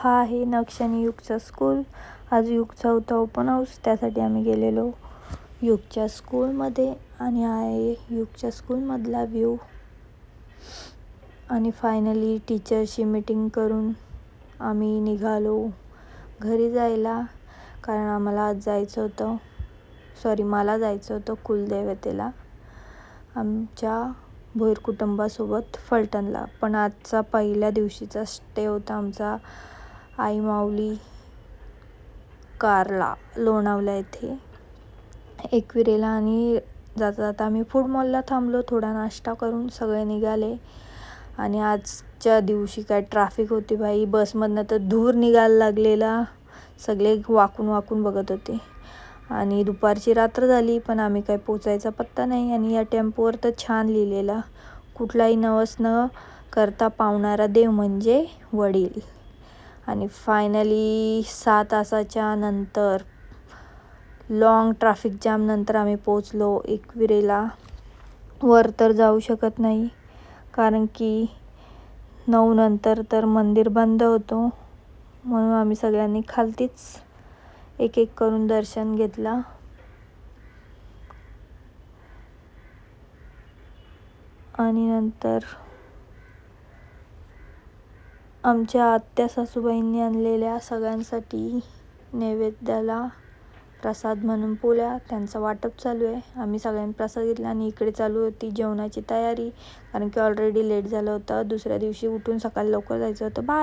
हा आहे नक्षनी युगचा स्कूल. आज युगचा होता ओपन हाऊस, त्यासाठी आम्ही गेलेलो युगच्या स्कूलमध्ये. आणि हा आहे युगच्या स्कूलमधला व्ह्यू. आणि फायनली टीचरशी मीटिंग करून आम्ही निघालो घरी जायला, कारण आम्हाला आज जायचं होतं, मला जायचं होतं कुलदेवतेला आमच्या भोईर कुटुंबासोबत फलटणला. पण आजचा पहिल्या दिवशीचा स्टे होता आमचा आई माऊली कारला लोणावळा येथे एकविरेला. आणि जाता जाता आम्ही फूड मॉलला थांबलो, थोडा नाश्ता करून सगळे निघाले. आणि आजच्या दिवशी काय ट्रॅफिक होती बाई, बसमधनं तर धूर निघायला लागलेला, सगळे वाकून वाकून बघत होते. आणि दुपारची रात्र झाली, पण आम्ही काय पोचायचा पत्ता नाही. आणि या टेम्पोवर तर छान लिहिलेला, कुठलाही नवस न करता पावणारा देव म्हणजे वडील. आणि फायनली 6 तासाच्या नंतर लॉंग ट्रॅफिक जाम नंतर आम्ही पोचलो एकविरेला. वर तर जाऊ शकत नाही, कारण की 9 नंतर तर मंदिर बंद होतो, म्हणून आम्ही सगळ्यांनी खालतीच एक एक करून दर्शन घेतला. आणि नंतर आमच्या आत्या सासूबाईंनी आणलेल्या सगळ्यांसाठी नैवेद्याला प्रसाद म्हणून पोळ्या, त्यांचं वाटप चालू आहे. आम्ही सगळ्यांनी प्रसाद घेतला आणि इकडे चालू होती जेवणाची तयारी, कारण की ऑलरेडी लेट झालं होतं. दुसऱ्या दिवशी उठून सकाळी लवकर जायचं होतं. बाय.